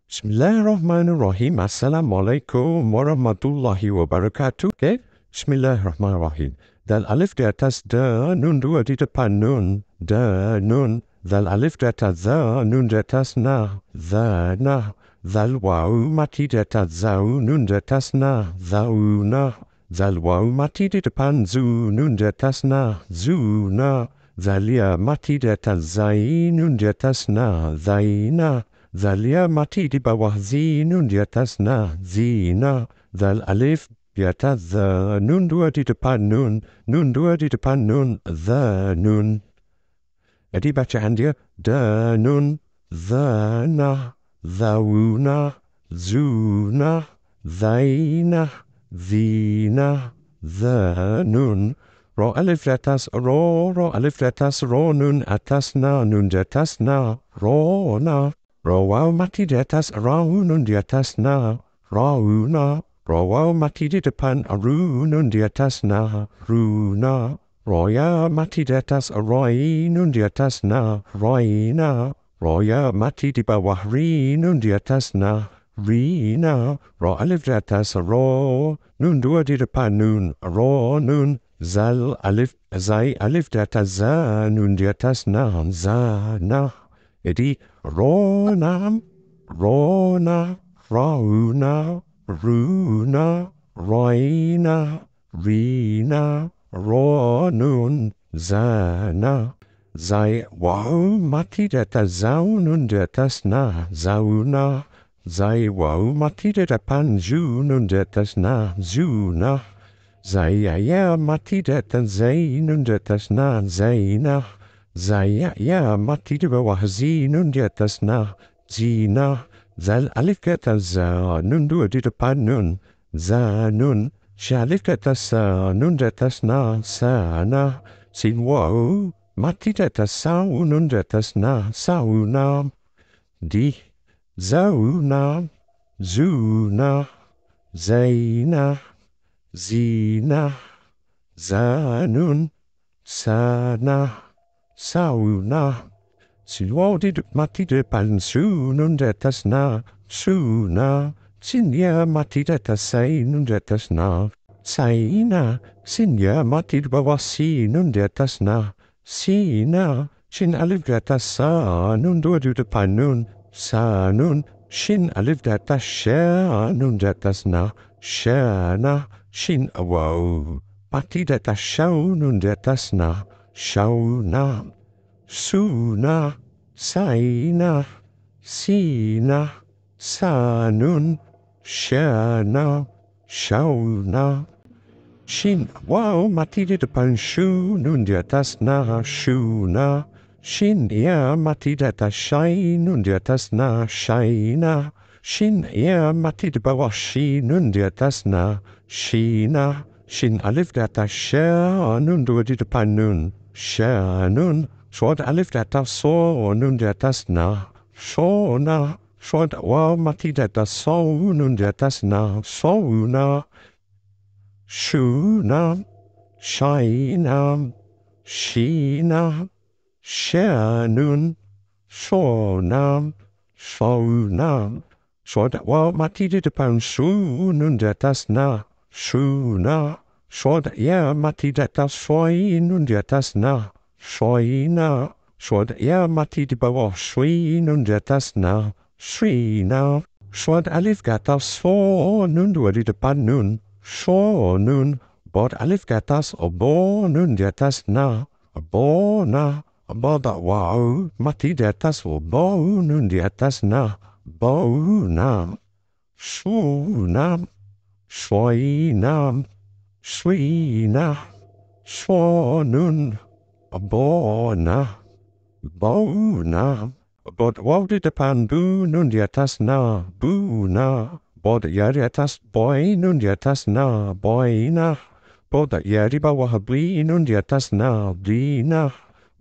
Bismillahirrahmanirrahim. Assalamualaikum warahmatullahi wabarakatuh. Okay? Bismillahirrahmanirrahim. Dal alif di atas da, nun dua di depan nun. Da, nun. Dal alif di atas za, nun di atas na. Za, na. Dal wau mati di atas zau, nun di atas na. Zau, na. Dal wau mati di depan zu, nun di atas na. Zu, na. Zalia mati di atas zai, nun di atas na. Zai, na. Zalia mati di bawah zi, nun di atas na, zina. Zal alif di atas za, nun dua di depan nun dua di depan nun, za nun. Jadi bacaan dia, da nun, za na, zauna, zuna, zaina, zina, za nun. Ro alif di atas ro alif di atas ro nun atas na, nun di atas na, ro na. Ro wau mati di atas rau nun di atas na, rau na. Ro wau mati di depan ru nun di atas na, ru na. Ro ya mati di atas roi nun di atas na, roi na. Ro ya mati di bawah ri nun di atas na, ri na. Ro alif di atas ro, nun dua di depan nun, ro nun. Zal alif, zai alif di atas za, nun di atas na, za na. Jadi rona, rona, rauna, runa, roina, rina, ronun, zana. Zai wau mati di atas zau nun di atas na, zauna. Zai wau mati di depan zu nun di atas na, zuna. Zai ya mati di atas zai nun di atas na, zaina. Zaya ya mati di bawah zi nun di atas na, zina. Zal alif ke atas za, nun dua di depan nun, za nun. Shalif ke atas sa, nun di atas na, sana. Sin wau mati di atas sau nun di atas na, sauna. Di zauna, zuna, zaina, zina, zanun, sana. Sauna. Sin wau di mati di depan su nun di atas na, suna. Sin ya mati di atas sai nun di atas na, saina. Sin ya mati di bawah si nun di atas na, sina. Sin alif di atas sa nun dua di depan nun, sa nun. Sin alif di atas sya nun di atas na, syana. Sin wau mati di atas syau nun di atas na, shauna. Suna, saina, sina, sanun, shana, shauna. Shin wau mati di depan shu nun di atas na, shuna. Shin ya mati di atas shai nun di atas na, shaina. Shin ya mati di bawah shi nun di atas na, shina. Shin alif di atas sha nun dua di depan nun, shanun. Shod alif di atas so nun di atas na, shona. Shod wau mati di atas so nun di atas na, sona. Shuna, shaina, shina, shanun, shona, shona. Shod wau mati di depan su nun di atas na, shuna. Shod ya mati di atas shoi nun di atas na, shoina. Shod ya mati di bawah shui nun di atas na, shuina. Shod alif di atas so nun dua di depan nun, shonun. Bod alif di atas obo nun di atas na, bona. Bod wau mati di atas obo nun di atas na, bona. Shuna, shoina, shuina, shonun. Bona, bona. Bod wau di depan bu nun di atas na, buna. Bod ya di atas boy nun di atas na, boyna. Bod ya di bawah bli nun di atas na, blina.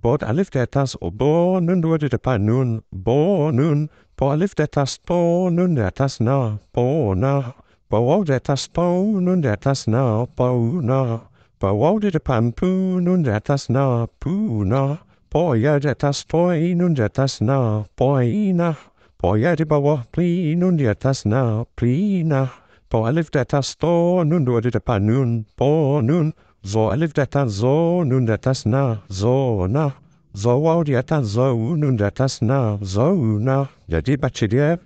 Bod alif di atas obo nun dua di depan nun, bonun. Po alif di atas po nun di atas na, pona. Po wau di atas po nun di atas na, pona. Po wau di depan pu nun di atas na, puna. Po ya di atas poi nun di atas na, poina. Po ya di bawah, pli, nun di atas, na, pli, na. Po alif di atas, to, nun dua di depan, nun, po, nun. Zo alif di atas, zo, nun di atas, na, zo, na. Zo wau di atas, zo, nun di atas, na, zo, na. Jadi baca dia.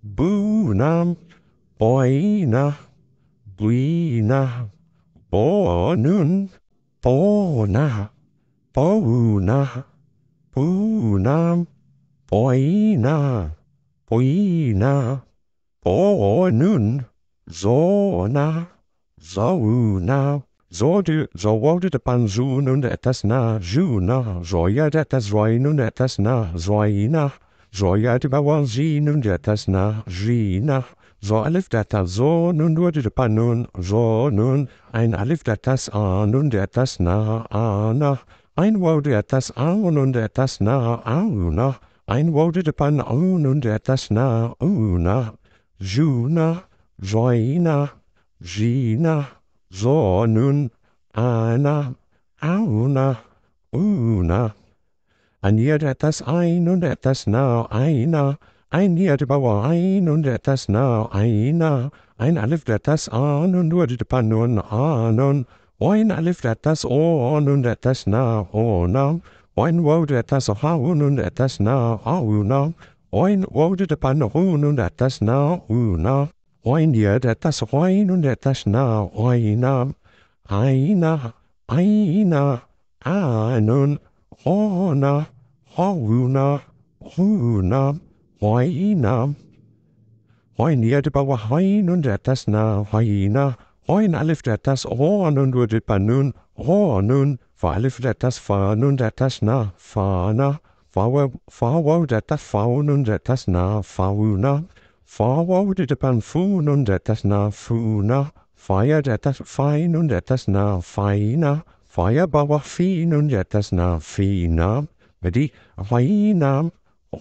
Bu, nam, boy, na, bui, na. Bo, nun, po, na, po, na, pu, nam. Poina, poina, po nun, zona, zona, zo de depan zu nun de atas na, zuna, zoya de atas zoi nun de atas na, zoina, zoya de bawah zi nun de atas na, zina, zo alif de atas zo nun dua de depan nun, zo nun, ein alif de atas a nun de atas na, ana, ein wau de atas a nun de atas na, auna. Ein wau di depan nun di atas na, una, zuna, zoina, zina, zo nun, ana, auna, una. Ein hier di atas ein nun di atas na, aina, ein hier di bawah ein nun di atas na, aina, ein alif di atas a nun dua di depan nun, anon, ein alif di atas o nun di atas na, ona. Ein wau di atas hau nun di atas na, auna. Ein wau di depan hu nun di atas na, una. Ein dia di atas hoi nun di atas na, oina. Aina, aina, anun, hona, hauna, huna, oina. Ein dia di bawah hoi nun di atas na, hoina. Ein alif di atas ho nun dua di depan nun, ho nun. Fa alif di atas fa nun di atas na, fa na. Fa wau di atas fau nun di atas na, fauna. Fa wau di depan fu nun di atas na, funa. Fa ya di atas fai nun di atas na, faina. Fa ya bawah fi nun di atas na, fina. Jadi, faina,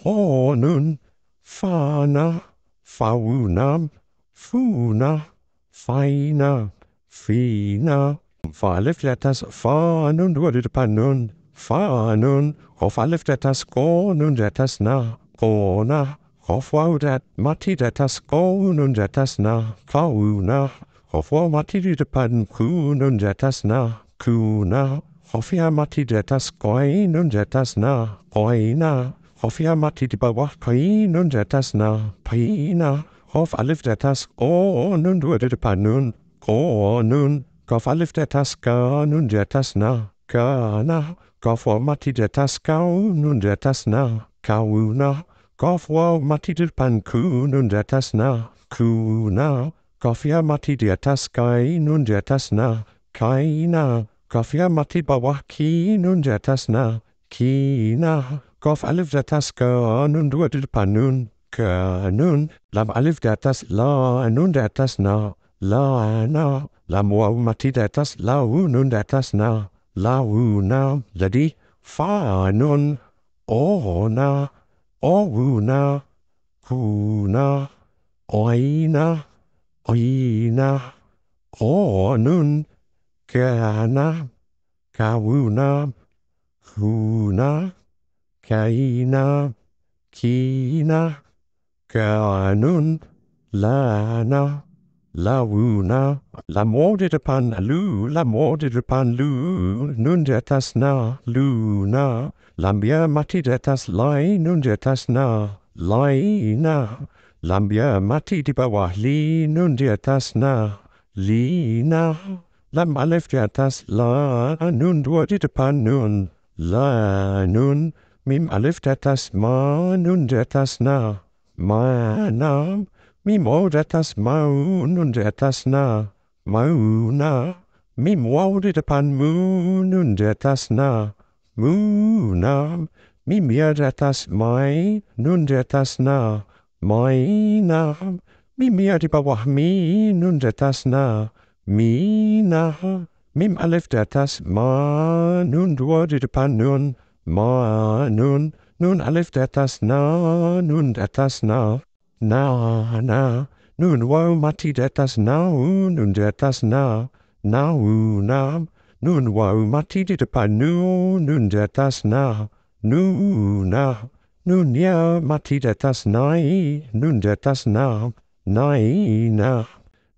ho nun, fana, fauna, funa, faina, fina. Fa alif di atas fa nun dua di depan nun, fa nun. Kof alif di atas ko nun di atas na, ko na. Kof wau mati di atas ko nun di atas na, kau na. Kof wau mati di depan ku nun di atas na, ku na. Kof ya mati di atas koi nun di atas na, koi na. Kof ya mati di bawah koi nun di atas na, pai na. Kof alif di atas o nun dua di depan nun, ko nun. Kof alif di atas ka nun di atas na, ka na. Kof wau mati di atas kau nun di atas na, kau na. Kof wau mati di depan ku nun di atas na, ku na. Kof ya mati di atas kai nun di atas na, kai na. Kof ya mati bawah ki nun di atas na, ki na. Kof alif di atas ka nun dua di depan nun, ka nun. Lam alif di atas la nun di atas na, la na. Lam wau mati di atas lau nun di atas na, lau na. Jadi, fa nun, o na, o na, ku na, oi na, oi na, o nun, ka na, kau na, ku na, kai na, ki na, ka nun, la na. Launa, lam wau di depan lu, lam wau di depan lu, nun di atas na, luna. Lam ya mati di atas lai, nun di atas na, lai na. Lam ya mati di bawah li, nun di atas na, li na. Lam alif di atas la, nun dua di depan nun, la nun. Mim alif di atas ma, nun di atas na, ma na. Mim wau di atas mau nun di atas na, mau na. Mim wau di depan mu nun di atas na, mu na. Mim ya di atas mai nun di atas na, mai na. Mim ya di bawah mi nun di atas na, mi na. Mim alif di atas ma nun dua di depan nun, ma nun. Nun alif di atas na, nun di atas na. Na, na, nun wau mati di atas nau, nun di atas na, nau, na. Nun wau mati di depan nu, nun di atas na, nu, na. Nun ya mati di atas nai, nun di atas na, nai na.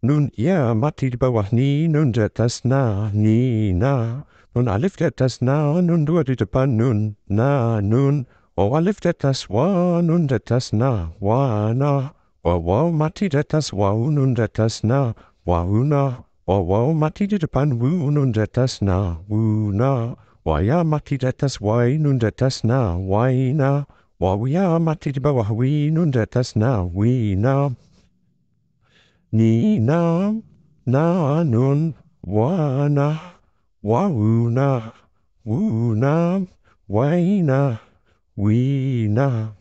Nun ya mati di bawah ni, nun di atas na, ni na. Nun alif di atas na, nun dua di depan nun, na nun. Waw alif di atas wa, nun di atas na, wa na. Waw mati di atas waw, nun di atas na, waw na. Waw mati di depan wu, nun di atas na, wu na. Wau ya mati di atas wai, nun di atas na, wai na. Wau ya mati di bawah wi, nun di atas na, wi na. Ni na, na nun, wa na, wau na, wu na, wai na, wi na.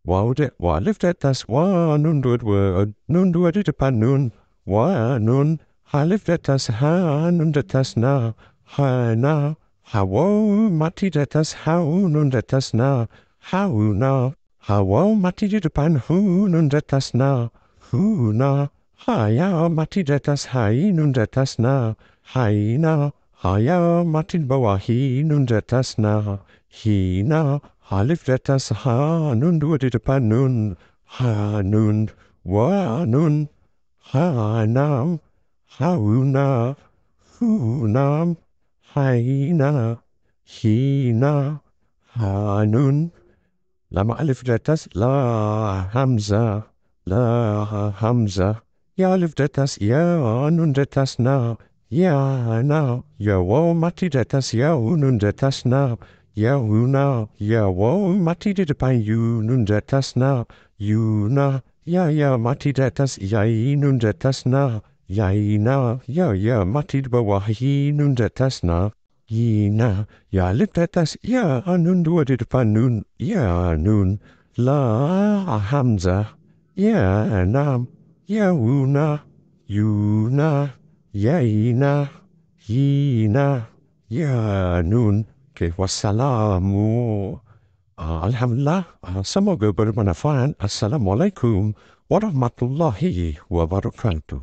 Wau alif di atas wa, nun dua di depan nun, wa nun. Alif di atas ha, nun di atas na, ha na. Hawau mati di atas hau, nun di atas na, hau na. Hawau mati di depan hu, nun di atas na, hu na. Haya mati di atas hai, nun di atas na, hai na. Haya mati di bawah hi, nun di atas na, hi na. Alif di atas ha, nun dua di depan nun, ha nun. Wa nun, ha na, hau na, hu na. Hai na, hi na, ha nun. Lama alif di atas la hamzah, la hamzah. Ya alif di atas ya, nun di atas na, ya na. Ya waw mati di atas ya, nun di atas na, ya na. Ya waw mati di depan yu, nun di atas na, yu na. Ya mati di atas yai, nun di atas na, yai na. Ya mati di bawah hi, nun di atas na, yi na. Ya alif di atas ya, nun dua di depan nun, ya nun. La hamzah, ya na. Ya na, yu na, yai na, yi na, ya nun. Okay, wassalamu. Alhamdulillah, semoga bermanfaat. Assalamualaikum warahmatullahi wabarakatuh.